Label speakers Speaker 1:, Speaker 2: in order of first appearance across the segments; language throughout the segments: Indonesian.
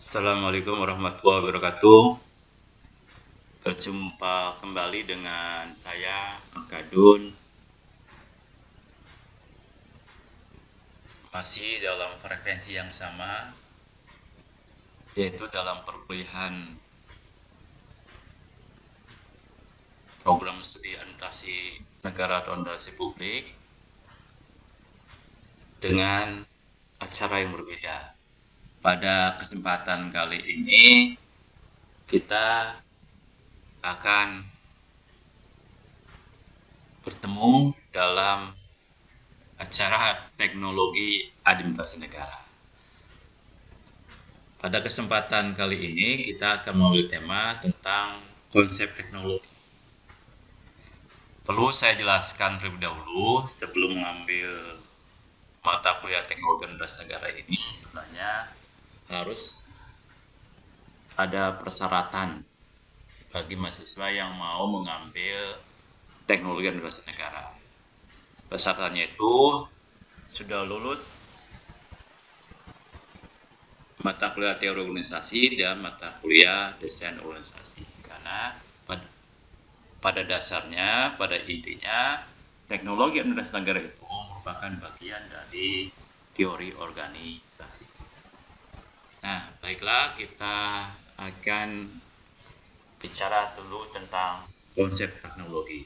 Speaker 1: Assalamualaikum warahmatullahi wabarakatuh. Berjumpa kembali dengan saya, Akadun. Masih dalam frekuensi yang sama, yaitu dalam perkuliahan program studi administrasi negara atau administrasi publik dengan acara yang berbeda. Pada kesempatan kali ini, kita akan bertemu dalam acara teknologi administrasi negara. Pada kesempatan kali ini kita akan mengambil tema tentang konsep teknologi. Perlu saya jelaskan terlebih dahulu sebelum mengambil mata kuliah teknologi administrasi negara ini, sebenarnya harus ada persyaratan bagi mahasiswa yang mau mengambil teknologi administrasi negara. Persyaratannya itu sudah lulus mata kuliah teori organisasi dan mata kuliah desain organisasi. Karena pada dasarnya, pada intinya, teknologi administrasi negara itu merupakan bagian dari teori organisasi. Nah, baiklah, kita akan bicara dulu tentang konsep teknologi.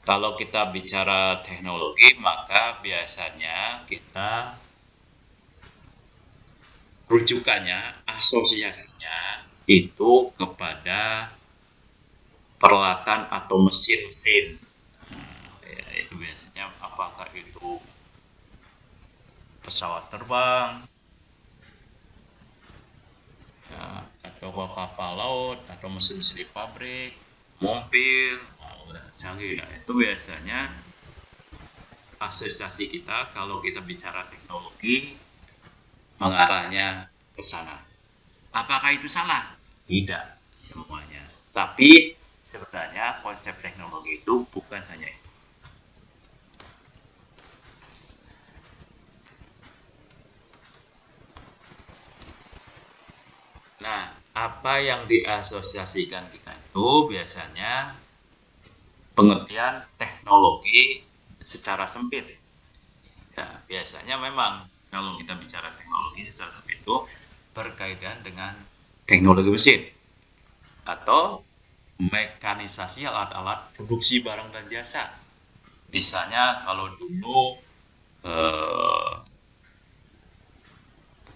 Speaker 1: Kalau kita bicara teknologi, maka biasanya kita rujukannya, asosiasinya itu kepada peralatan atau mesin-mesin. Itu biasanya apakah itu pesawat terbang, atau kapal laut, atau mesin-mesin di pabrik, mobil, canggih. Nah, itu biasanya asosiasi kita kalau kita bicara teknologi mengarahnya ke sana. Apakah itu salah? Tidak semuanya. Tapi sebenarnya konsep teknologi itu bukan hanya itu. Nah, apa yang diasosiasikan kita itu biasanya pengertian teknologi secara sempit. Ya, biasanya memang kalau kita bicara teknologi secara sempit itu berkaitan dengan teknologi mesin atau mekanisasi alat-alat produksi barang dan jasa. Misalnya kalau dulu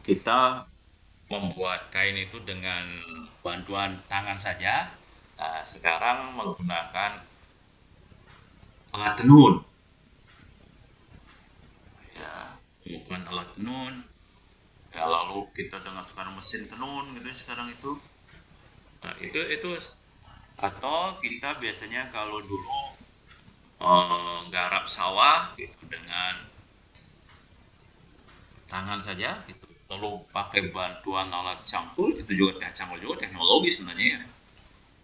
Speaker 1: kita membuat kain itu dengan bantuan tangan saja. Nah, sekarang menggunakan alat tenun. Ya, bukan alat tenun. Ya, lalu kita dengan sekarang mesin tenun gitu sekarang itu. Nah, itu atau kita biasanya kalau dulu garap sawah gitu dengan tangan saja gitu. Lalu pakai bantuan alat cangkul, itu juga cangkul juga teknologi sebenarnya ya.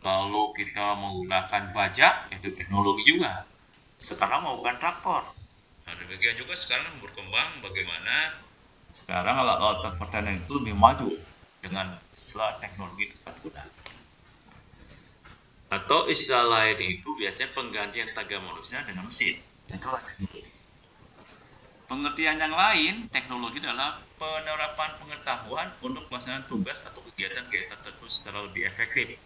Speaker 1: Lalu kita menggunakan bajak, itu teknologi juga. Sekarang menggunakan traktor. Nah, demikian juga sekarang berkembang bagaimana sekarang alat-alat pertanian itu lebih maju dengan istilah teknologi tepat guna. Atau istilah lain itu biasanya penggantian tenaga manusia dengan mesin. Itulah teknologi. Pengertian yang lain, teknologi adalah penerapan pengetahuan untuk pelaksanaan tugas atau kegiatan-kegiatan tertentu secara lebih efektif.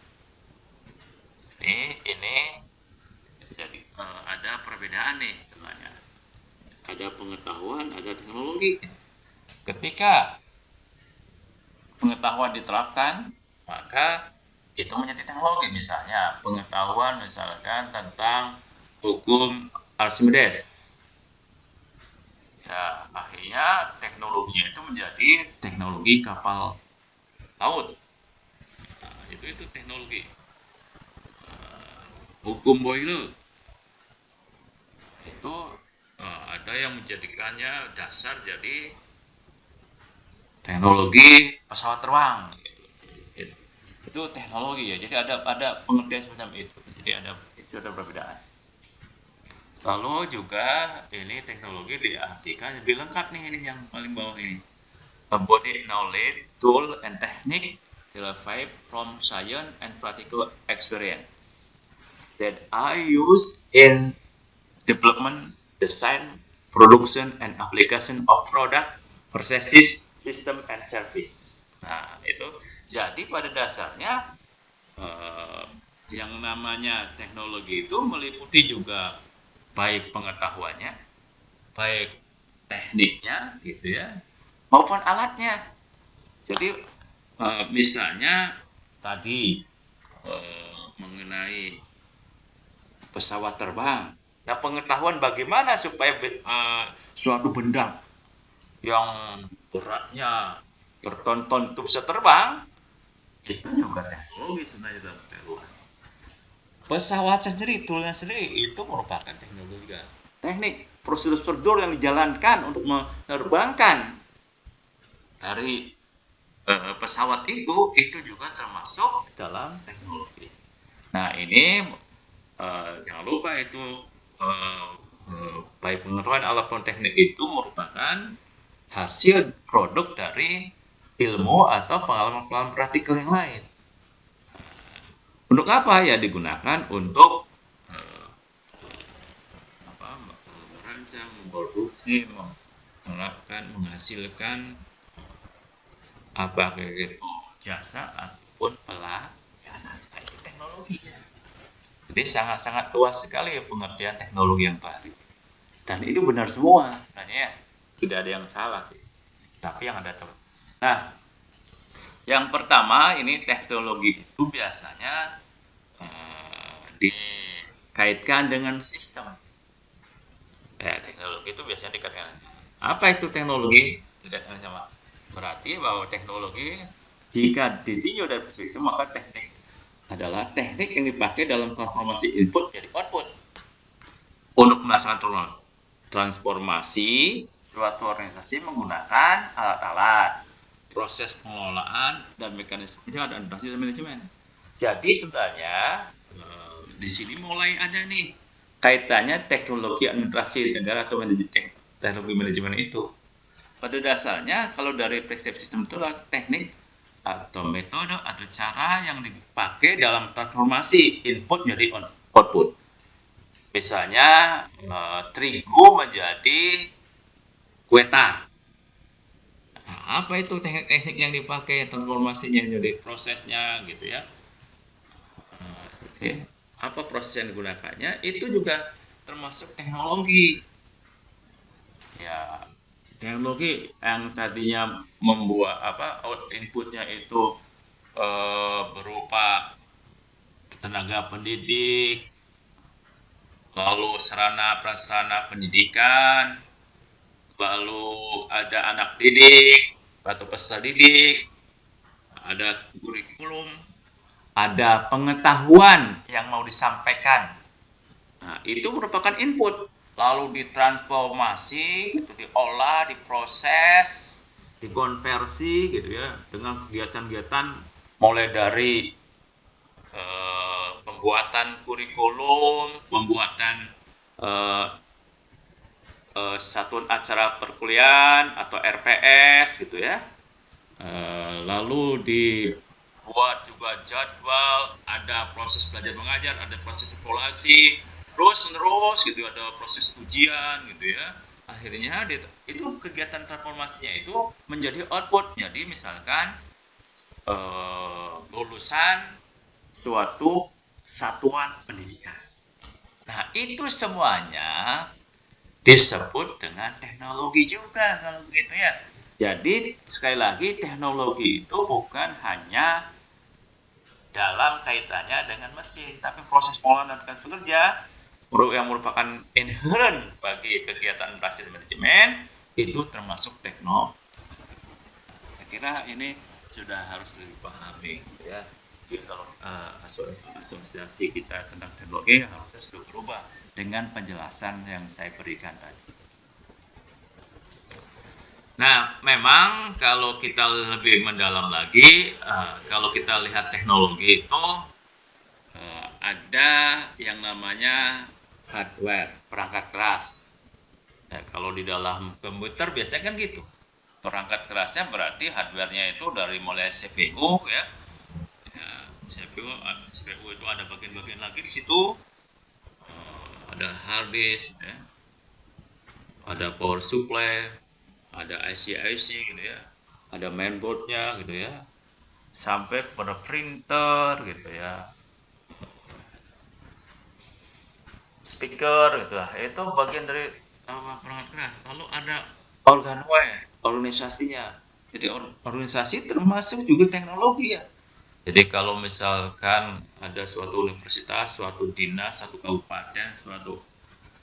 Speaker 1: Ini jadi ada perbedaan nih sebenarnya. Ada pengetahuan, ada teknologi. Ketika pengetahuan diterapkan, maka itu menjadi teknologi. Misalnya pengetahuan misalkan tentang hukum Archimedes. Ya, akhirnya teknologinya itu menjadi teknologi kapal laut. Nah, itu teknologi. Hukum Boyle itu ada yang menjadikannya dasar jadi teknologi pesawat terbang. Gitu. Itu teknologi ya. Jadi ada pengertian semacam itu. Jadi ada perbedaan. Lalu juga ini teknologi diartikan lebih lengkap nih, ini yang paling bawah ini. embodied knowledge, tool, and technique derived from science and practical experience that are used in development, design, production, and application of product, processes, system, and service. Nah, itu. Jadi pada dasarnya eh, yang namanya teknologi itu meliputi juga baik pengetahuannya, baik tekniknya, gitu ya, maupun alatnya. Jadi misalnya tadi mengenai pesawat terbang. Nah, pengetahuan bagaimana supaya suatu benda yang beratnya berton-ton itu bisa terbang, itu juga teknologi sebenarnya dalam luas. Pesawat sendiri, toolnya sendiri itu merupakan teknologi juga. Teknik, prosedur-prosedur yang dijalankan untuk menerbangkan dari pesawat itu juga termasuk dalam teknologi. Nah, ini jangan lupa itu baik pengetahuan alat pun teknik itu merupakan hasil produk dari ilmu atau pengalaman-pengalaman praktikal yang lain. Untuk apa ya? Digunakan untuk merancang, memproduksi, menghasilkan apa itu jasa ataupun pelayanan. Nah, itu teknologi. Jadi sangat-sangat luas sekali pengertian teknologi yang baru. Dan itu benar semua, sebenarnya ya. Tidak ada yang salah sih. Tapi yang ada teman. Nah, yang pertama ini teknologi itu biasanya dikaitkan dengan sistem. Ya, teknologi itu biasanya dikaitkan. Apa itu teknologi? Dikaitkan sama. Berarti bahwa teknologi jika ditinjau dari sistem, maka teknik adalah teknik yang dipakai dalam transformasi input jadi output. Untuk melaksanakan transformasi, suatu organisasi menggunakan alat-alat, proses pengelolaan, dan mekanisme administrasi dan manajemen. Jadi sebenarnya di sini mulai ada nih kaitannya teknologi administrasi negara atau teknologi manajemen itu. Pada dasarnya kalau dari perspektif sistem itu adalah teknik atau metode atau cara yang dipakai dalam transformasi input menjadi output. Misalnya terigu menjadi kue tar. Nah, apa itu teknik yang dipakai transformasinya jadi prosesnya gitu ya. Oke. Apa proses yang digunakannya? Itu juga termasuk teknologi. Ya, teknologi yang tadinya membuat inputnya itu berupa tenaga pendidik, lalu sarana prasarana pendidikan, lalu ada anak didik atau peserta didik, ada kurikulum, ada pengetahuan yang mau disampaikan. Nah, itu merupakan input, lalu ditransformasi, gitu, diolah, diproses, dikonversi, gitu ya, dengan kegiatan-kegiatan mulai dari pembuatan kurikulum, pembuatan satuan acara perkuliahan atau RPS, gitu ya. Lalu dibuat juga jadwal, ada proses belajar mengajar, ada proses evaluasi, terus gitu, ada proses ujian gitu ya. Akhirnya itu kegiatan transformasinya itu menjadi output. Jadi misalkan lulusan suatu satuan pendidikan. Nah, itu semuanya disebut dengan teknologi juga kalau begitu ya. Jadi sekali lagi teknologi itu bukan hanya dalam kaitannya dengan mesin, tapi proses pengolahan dan tugas pekerja yang merupakan inherent bagi kegiatan administrasi manajemen itu termasuk teknologi. Saya kira ini sudah harus dipahami ya. Jadi kalau asosiasi kita tentang teknologi harusnya sudah berubah dengan penjelasan yang saya berikan tadi. Nah, memang kalau kita lebih mendalam lagi, kalau kita lihat teknologi itu ada yang namanya hardware, perangkat keras. Kalau di dalam komputer biasanya kan gitu. Perangkat kerasnya berarti hardware-nya itu dari mulai CPU ya. CPU itu ada bagian-bagian lagi di situ. Ada hard disk ya, ada power supply, ada IC gitu ya, ada mainboardnya gitu ya, sampai pada printer gitu ya, speaker gitu lah. Itu bagian dari perangkat keras. Lalu ada organware, organisasinya. Jadi organisasi termasuk juga teknologi ya. Jadi kalau misalkan ada suatu universitas, suatu dinas, satu kabupaten, suatu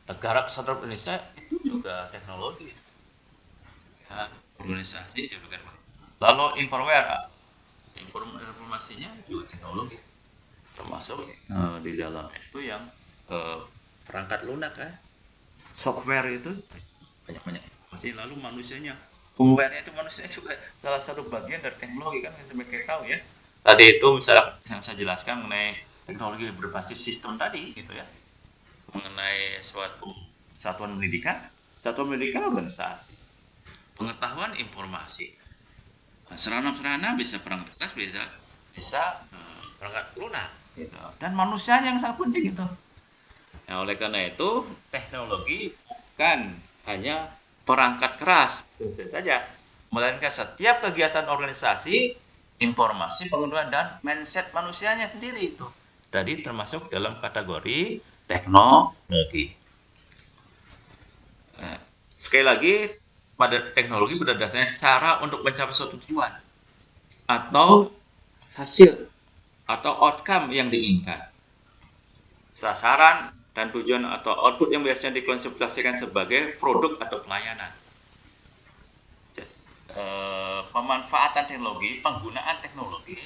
Speaker 1: negara kesatuan Indonesia, itu juga teknologi. Ya, organisasi juga kan. Lalu informasinya juga teknologi, termasuk di dalam itu yang perangkat lunak ya. Software itu banyak masih, lalu manusianya, firmware-nya itu manusia juga salah satu bagian dari teknologi kan, yang sebagai tahu ya. Tadi itu misalnya yang saya jelaskan mengenai teknologi berbasis sistem tadi gitu ya, mengenai suatu satuan pendidikan organisasi, pengetahuan informasi. Nah, serana bisa perangkat keras, bisa perangkat lunak gitu. Dan manusianya yang sangat penting itu. Nah, oleh karena itu teknologi bukan hanya perangkat keras saja, melainkan setiap kegiatan organisasi, informasi, pengetahuan, dan mindset manusianya sendiri itu. Tadi termasuk dalam kategori teknologi. Nah, sekali lagi, pada teknologi pada dasarnya cara untuk mencapai suatu tujuan atau hasil atau outcome yang diinginkan. Sasaran dan tujuan atau output yang biasanya dikonseptuasikan sebagai produk atau pelayanan. Pemanfaatan teknologi, penggunaan teknologi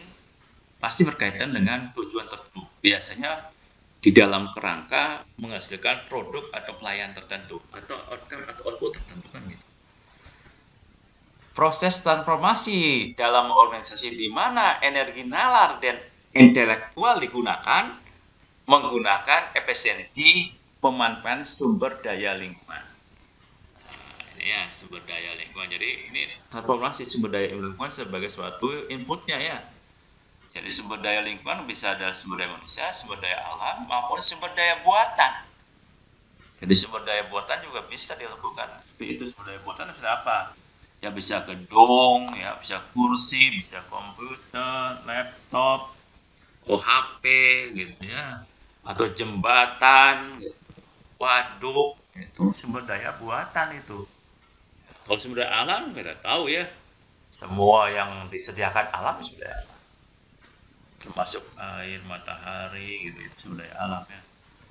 Speaker 1: pasti berkaitan dengan tujuan tertentu. Biasanya di dalam kerangka menghasilkan produk atau pelayanan tertentu atau outcome atau output tertentu kan gitu. Proses transformasi dalam organisasi di mana energi nalar dan intelektual digunakan menggunakan efisiensi pemanfaatan sumber daya lingkungan. Nah, ini ya sumber daya lingkungan. Jadi ini transformasi sumber daya lingkungan sebagai suatu inputnya ya. Jadi sumber daya lingkungan bisa dari sumber daya manusia, sumber daya alam, maupun sumber daya buatan. Jadi sumber daya buatan juga bisa dilakukan. Seperti itu sumber daya buatan bisa apa? Ya bisa gedung, ya bisa kursi, bisa komputer, laptop, HP gitu ya, atau jembatan, waduk, itu sumber daya buatan itu. Kalau sumber daya alam kita tahu ya, semua yang disediakan alam sudah, termasuk air, matahari gitu, itu sumber daya alam ya.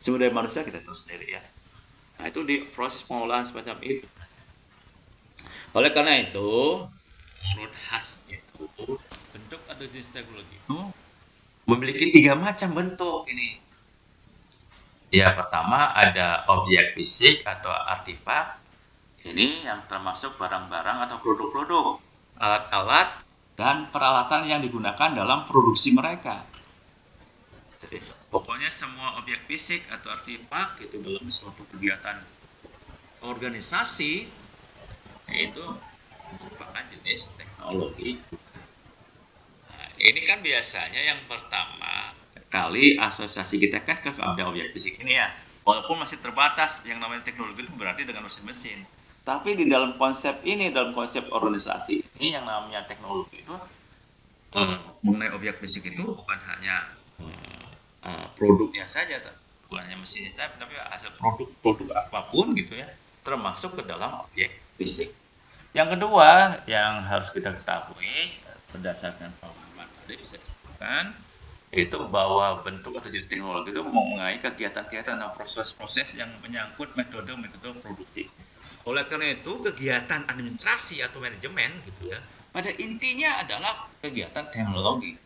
Speaker 1: Sumber daya manusia kita tahu sendiri ya. Nah itu di proses pengolahan semacam itu. Oleh karena itu, menurut Has itu bentuk atau jenis teknologi itu memiliki 3 macam bentuk ini. Ya, pertama ada objek fisik atau artefak. Ini yang termasuk barang-barang atau produk-produk, alat-alat, dan peralatan yang digunakan dalam produksi mereka. Jadi, pokoknya semua objek fisik atau artefak itu dalam suatu kegiatan organisasi itu merupakan jenis teknologi. Nah, ini kan biasanya yang pertama kali asosiasi kita kan ke objek fisik ini ya, walaupun masih terbatas yang namanya teknologi itu berarti dengan mesin-mesin. Tapi di dalam konsep ini, dalam konsep organisasi ini yang namanya teknologi itu mengenai objek fisik itu bukan hanya produknya saja, bukan hanya mesinnya, tapi hasil produk apapun gitu ya, termasuk ke dalam objek fisik. Yang kedua yang harus kita ketahui berdasarkan pemahaman tadi bisa disebutkan itu bahwa bentuk atau jenis teknologi itu mengenai kegiatan-kegiatan dan proses-proses yang menyangkut metode-metode produksi. Oleh karena itu kegiatan administrasi atau manajemen gitu ya, pada intinya adalah kegiatan teknologi.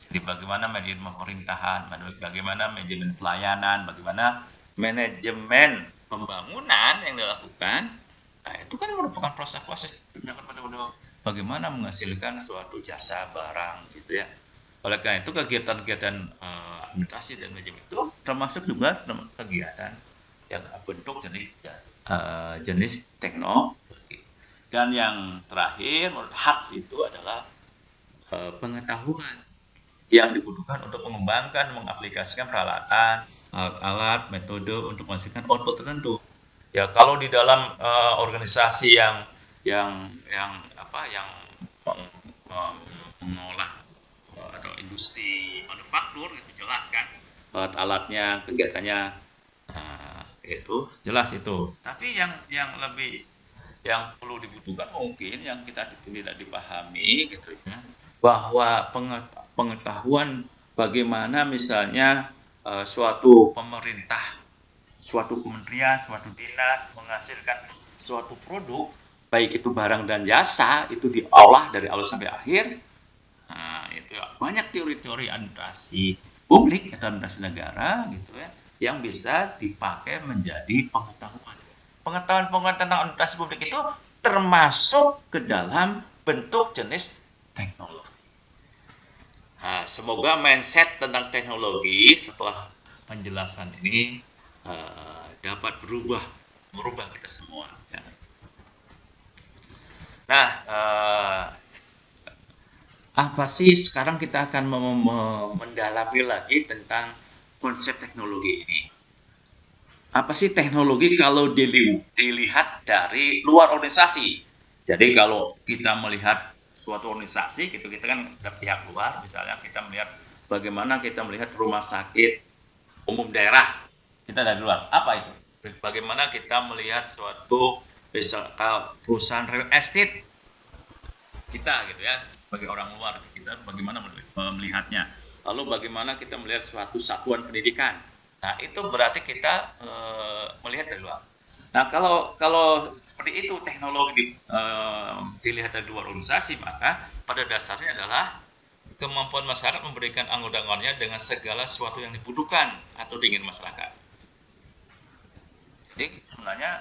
Speaker 1: Jadi bagaimana manajemen pemerintahan, bagaimana manajemen pelayanan, bagaimana manajemen pembangunan yang dilakukan. Nah, itu kan merupakan proses-proses bagaimana menghasilkan suatu jasa barang gitu ya. Oleh karena itu kegiatan-kegiatan administrasi dan manajemen itu termasuk juga kegiatan yang bentuk jenis teknologi. Dan yang terakhir, menurut Hartz itu adalah pengetahuan yang dibutuhkan untuk mengembangkan, mengaplikasikan peralatan, alat-alat, metode untuk menghasilkan output tertentu. Ya, kalau di dalam organisasi yang mengolah atau industri manufaktur itu jelas kan, alat-alatnya, kegiatannya, itu jelas itu. Tapi yang lebih yang perlu dibutuhkan mungkin yang kita tidak dipahami gitu ya, bahwa pengetahuan bagaimana misalnya suatu pemerintah, suatu kementerian, suatu dinas menghasilkan suatu produk, baik itu barang dan jasa, itu diolah dari awal sampai akhir. Nah, itu banyak teori-teori administrasi publik atau administrasi negara gitu ya, yang bisa dipakai menjadi pengetahuan. Pengetahuan tentang administrasi publik itu termasuk ke dalam bentuk jenis teknologi. Nah, semoga mindset tentang teknologi setelah penjelasan ini dapat merubah kita semua. Ya. Nah, apa sih sekarang kita akan mendalami lagi tentang konsep teknologi ini? Apa sih teknologi kalau dilihat dari luar organisasi? Jadi kalau kita melihat suatu organisasi, gitu, kita kan ada pihak luar, misalnya kita melihat bagaimana kita melihat rumah sakit umum daerah, kita dari luar. Apa itu? Bagaimana kita melihat suatu perusahaan real estate, kita gitu ya, sebagai orang luar, kita bagaimana melihatnya. Lalu bagaimana kita melihat suatu satuan pendidikan. Nah, itu berarti kita melihat dari luar. Nah, kalau seperti itu teknologi dilihat dari luar organisasi, maka pada dasarnya adalah kemampuan masyarakat memberikan anggota-anggotanya dengan segala sesuatu yang dibutuhkan atau diinginkan masyarakat. Jadi sebenarnya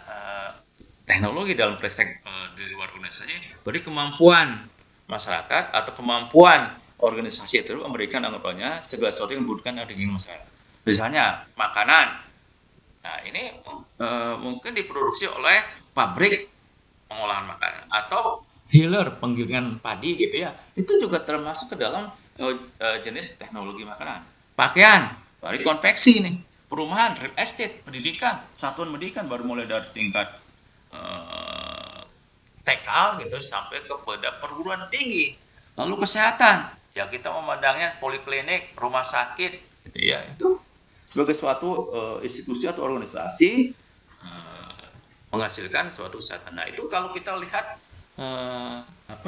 Speaker 1: teknologi dalam praktek di luar organisasi beri kemampuan masyarakat atau kemampuan organisasi itu memberikan anggotanya segala sesuatu yang dibutuhkan atau diinginkan masyarakat. Misalnya makanan, nah ini mungkin diproduksi oleh pabrik pengolahan makanan atau hilir penggilingan padi gitu ya, itu juga termasuk ke dalam jenis teknologi makanan. Pakaian, dari konveksi nih, perumahan, real estate, pendidikan, satuan pendidikan baru mulai dari tingkat TK gitu sampai kepada perguruan tinggi. Lalu kesehatan, ya kita memandangnya poliklinik, rumah sakit, gitu ya, itu sebagai suatu institusi atau organisasi menghasilkan suatu kesehatan. Nah, itu kalau kita lihat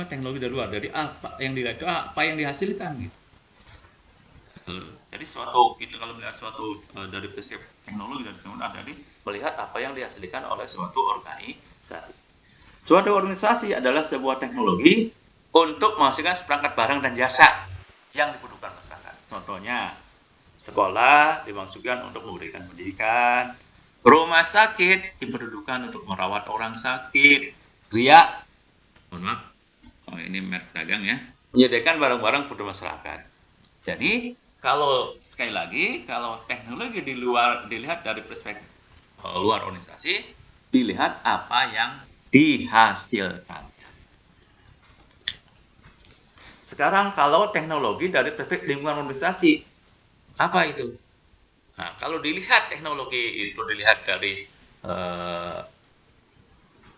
Speaker 1: teknologi dari luar, dari apa yang dilihat, apa yang dihasilkan gitu. Jadi kita kalau melihat suatu dari prinsip teknologi dari melihat apa yang dihasilkan oleh suatu organisasi. Suatu organisasi adalah sebuah teknologi untuk menghasilkan seperangkat barang dan jasa yang dibutuhkan masyarakat. Contohnya, sekolah dimaksudkan untuk memberikan pendidikan, rumah sakit diperuntukkan untuk merawat orang sakit, ini merek dagang ya, menyediakan barang-barang kebutuhan masyarakat. Jadi kalau sekali lagi, kalau teknologi dilihat dari perspektif luar organisasi, dilihat apa yang dihasilkan. Sekarang kalau teknologi dari perspektif lingkungan organisasi, apa itu? Nah, kalau dilihat teknologi itu dilihat dari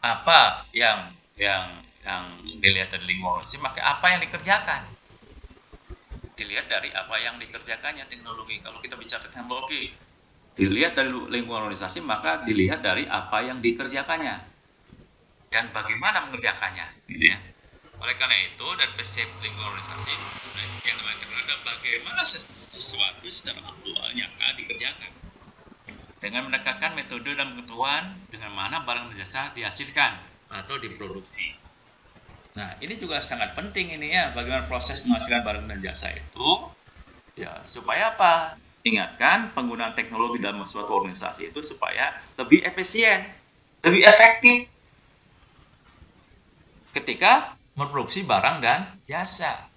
Speaker 1: apa yang dilihat dari lingkungan organisasi, maka apa yang dikerjakan? Dilihat dari apa yang dikerjakannya teknologi. Kalau kita bicara teknologi, dilihat dari lingkungan organisasi, maka dilihat dari apa yang dikerjakannya dan bagaimana mengerjakannya, gitu ya. Oleh karena itu, dari prinsip lingkungan organisasi yang adalah bagaimana sesuatu secara aktual nyata dikerjakan dengan menekankan metode dan pengetahuan dengan mana barang dan jasa dihasilkan atau diproduksi. Nah, ini juga sangat penting ini ya, bagaimana proses menghasilkan barang dan jasa itu ya, supaya apa? Ingatkan, penggunaan teknologi dalam suatu organisasi itu supaya lebih efisien, lebih efektif ketika memproduksi barang dan jasa.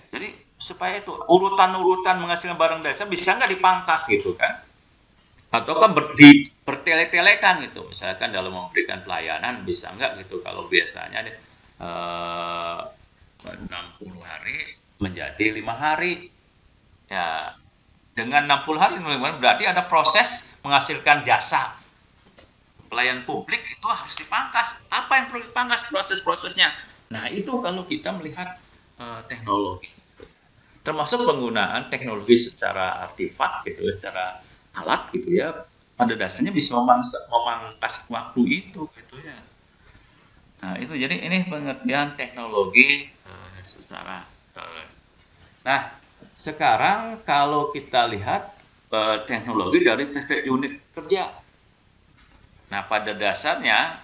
Speaker 1: Jadi supaya itu urutan-urutan menghasilkan barang dan jasa bisa nggak dipangkas gitu kan? atau kan bertele-telekan gitu, misalkan dalam memberikan pelayanan bisa nggak gitu kalau biasanya 60 hari menjadi 5 hari ya, dengan 60 hari berarti ada proses menghasilkan jasa pelayan publik itu harus dipangkas. Apa yang perlu dipangkas? Proses-prosesnya. Nah itu kalau kita melihat teknologi, termasuk penggunaan teknologi secara artefak gitu, secara alat gitu ya, pada dasarnya bisa memangkas waktu itu gitu ya. Nah itu jadi ini pengertian teknologi secara nah sekarang kalau kita lihat teknologi dari perspektif unit kerja. Nah, pada dasarnya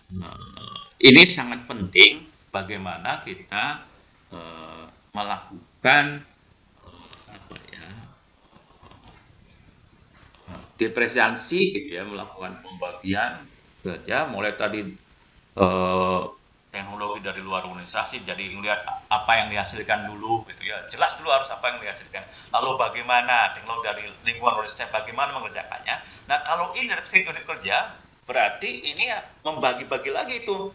Speaker 1: ini sangat penting bagaimana kita melakukan apa ya, diferensiasi gitu ya, melakukan pembagian kerja mulai tadi teknologi dari luar organisasi, jadi melihat apa yang dihasilkan dulu gitu ya, jelas dulu harus apa yang dihasilkan, lalu bagaimana teknologi dari lingkungan organisasi bagaimana mengerjakannya. Nah kalau ini dari segi unit kerja berarti ini ya membagi-bagi lagi itu,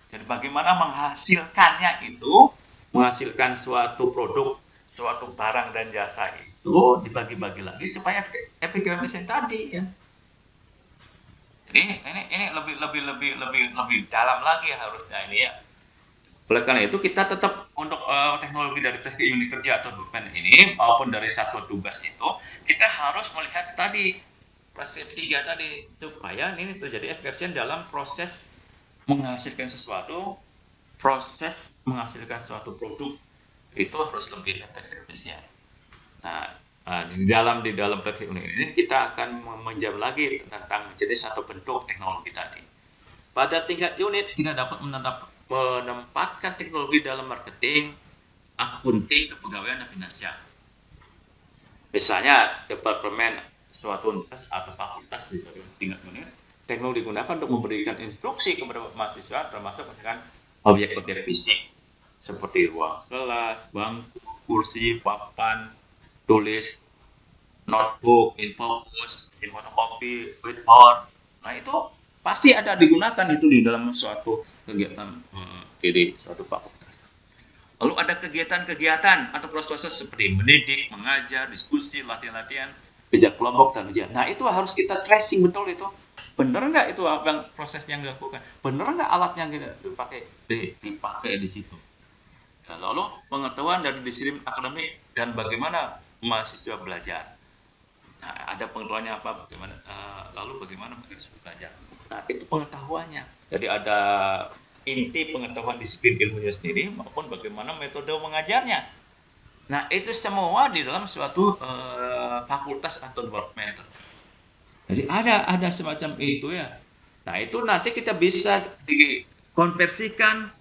Speaker 1: jadi bagaimana menghasilkannya itu, menghasilkan suatu produk, suatu barang dan jasa itu dibagi-bagi lagi supaya efektivitas tadi ya. Ini lebih dalam lagi harusnya ini ya. Oleh karena itu kita tetap untuk teknologi dari perspektif unit kerja atau domain ini maupun dari satuan tugas itu kita harus melihat tadi prinsip 3 tadi supaya ini terjadi efisien dalam proses menghasilkan sesuatu, proses menghasilkan suatu produk itu harus lebih efisien. Nah, di dalam perspektif ini kita akan menjawab lagi tentang jenis atau bentuk teknologi tadi. Pada tingkat unit kita dapat menempatkan teknologi dalam marketing, akunting, kepegawaian dan finansial. Misalnya departemen suatu universitas atau fakultas di tingkat unit, teknologi digunakan untuk memberikan instruksi kepada mahasiswa termasuk misalkan objek-objek fisik seperti ruang kelas, bangku, kursi, papan, tulis, notebook, infocus, fotokopi, whiteboard. Nah itu pasti ada digunakan itu di dalam suatu kegiatan di suatu fakultas. Lalu ada kegiatan-kegiatan atau proses seperti mendidik, mengajar, diskusi, latihan-latihan, kerja kelompok dan ujian. Nah itu harus kita tracing betul itu. Benar nggak itu apa yang proses yang dilakukan? Benar nggak alat yang kita dipakai di situ? Ya, lalu pengetahuan dari disiplin akademik dan bagaimana mahasiswa belajar. Nah, ada pengetahuannya apa? Bagaimana? Lalu bagaimana mahasiswa belajar? Nah itu pengetahuannya. Jadi ada inti pengetahuan disiplin ilmunya sendiri maupun bagaimana metode mengajarnya. Nah itu semua di dalam suatu fakultas atau departemen. Jadi ada semacam itu ya. Nah itu nanti kita bisa dikonversikan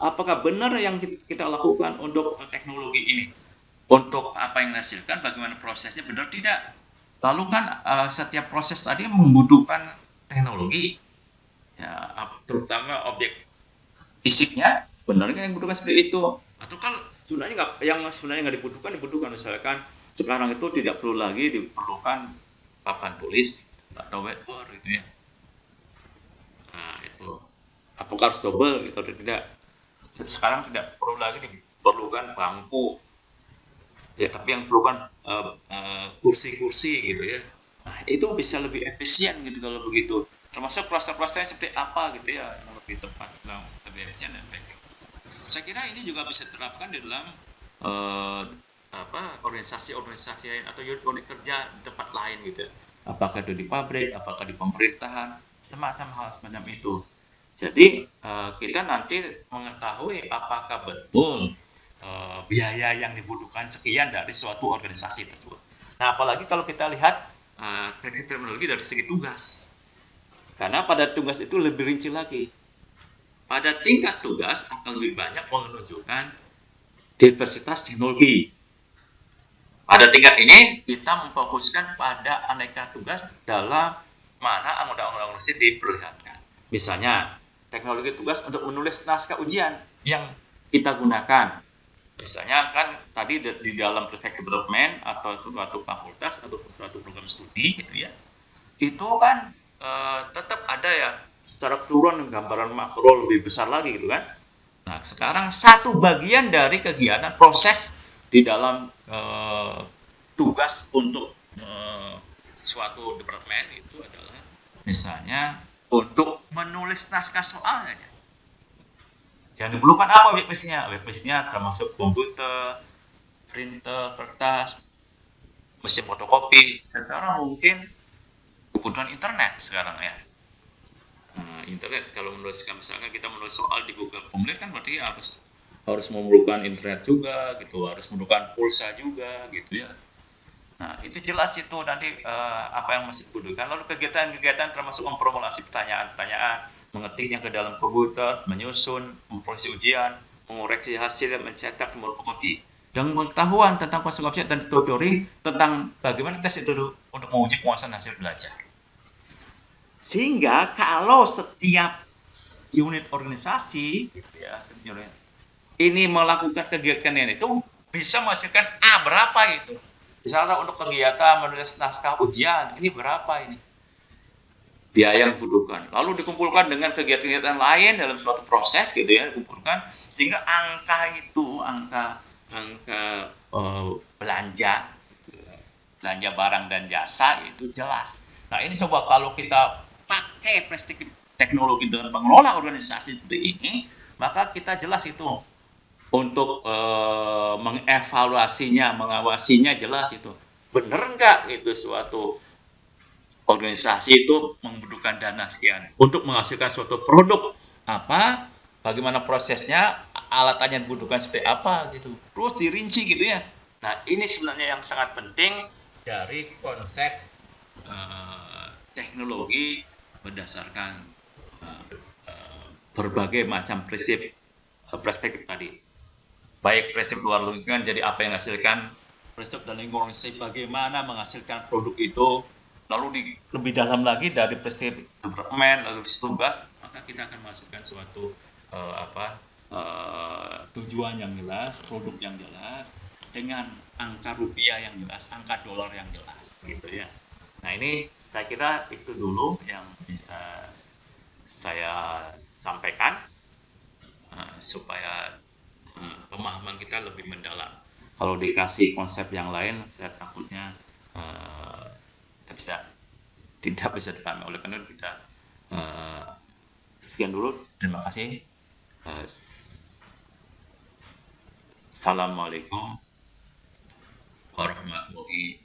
Speaker 1: apakah benar yang kita lakukan untuk teknologi ini, untuk apa yang dihasilkan, bagaimana prosesnya benar tidak. Lalu kan setiap proses tadi membutuhkan teknologi, ya, terutama objek fisiknya benar nggak yang dibutuhkan seperti itu, atau kan sebenarnya nggak dibutuhkan misalkan sekarang itu tidak perlu lagi diperlukan papan tulis atau whiteboard gitu ya. Nah itu apakah harus double gitu atau tidak? Sekarang tidak perlu lagi diperlukan bangku ya, tapi yang perlukan kursi-kursi gitu ya. Nah itu bisa lebih efisien gitu kalau begitu, termasuk kluster-klusternya seperti apa gitu ya, yang lebih tepat, lebih efisien dan efektif. Saya kira ini juga bisa diterapkan di dalam organisasi-organisasi lain atau unit kerja di tempat lain gitu. Apakah itu di pabrik, apakah di pemerintahan, semacam hal semacam itu. Jadi kita nanti mengetahui apakah betul biaya yang dibutuhkan sekian dari suatu organisasi tersebut. Nah, apalagi kalau kita lihat teknologi dari segi tugas. Karena pada tugas itu lebih rinci lagi. Pada tingkat tugas akan lebih banyak menunjukkan diversitas teknologi. Pada tingkat ini kita memfokuskan pada aneka tugas dalam mana anggota-anggota organisasi diperlihatkan. Misalnya teknologi tugas untuk menulis naskah ujian yang kita gunakan. Misalnya kan tadi di dalam prefektur departemen atau suatu fakultas atau suatu program studi gitu ya. itu kan tetap ada ya secara keseluruhan gambaran makro lebih besar lagi gitu kan. Nah, sekarang satu bagian dari kegiatan proses di dalam tugas untuk suatu departemen itu adalah misalnya untuk menulis naskah soal aja. Yang diperlukan apa webpage-nya? Webpage-nya termasuk komputer, printer, kertas, mesin fotokopi, sekarang mungkin kebutuhan internet sekarang ya. Internet kalau menuliskan misalkan kita menulis soal di Google Formulir kan berarti harus memerlukan internet juga gitu, harus memerlukan pulsa juga gitu ya. Nah, itu jelas itu nanti apa yang masih dibutuhkan. Lalu kegiatan-kegiatan termasuk memformulasi pertanyaan-pertanyaan, mengetiknya ke dalam komputer, menyusun, memproses ujian, mengoreksi hasil, mencetak, memfotokopi. Dan pengetahuan tentang konsep objek dan teori tentang bagaimana tes itu untuk menguji penguasaan hasil belajar. Sehingga kalau setiap unit organisasi gitu ya, ini melakukan kegiatan itu bisa menghasilkan A berapa itu. Misalnya untuk kegiatan menulis naskah ujian, ini berapa ini biaya yang dibutuhkan. Lalu dikumpulkan dengan kegiatan-kegiatan lain dalam suatu proses gitu ya, dikumpulkan sehingga angka itu, angka belanja barang dan jasa itu jelas. Nah, ini coba kalau kita pakai perspektif teknologi dengan pengelola organisasi seperti ini, maka kita jelas itu untuk mengevaluasinya, mengawasinya jelas itu. Benar nggak itu suatu organisasi itu membutuhkan dana sekian untuk menghasilkan suatu produk apa, bagaimana prosesnya, alatannya dibutuhkan seperti apa gitu. Terus dirinci gitu ya. Nah, ini sebenarnya yang sangat penting dari konsep teknologi berdasarkan berbagai macam perspektif tadi. Baik prinsip luar lingkungan jadi apa yang menghasilkan, prinsip dan lingkungan bagaimana menghasilkan produk itu, lalu lebih dalam lagi dari prinsip departemen lalu tugas, maka kita akan menghasilkan suatu tujuan yang jelas, produk yang jelas, dengan angka rupiah yang jelas, angka dolar yang jelas, gitu ya. Nah, ini saya kira itu dulu yang bisa saya sampaikan supaya pemahaman kita lebih mendalam. Kalau dikasih konsep yang lain, saya takutnya tidak bisa dipahami. Oleh karena itu kita sekian dulu. Terima kasih. Assalamualaikum warahmatullahi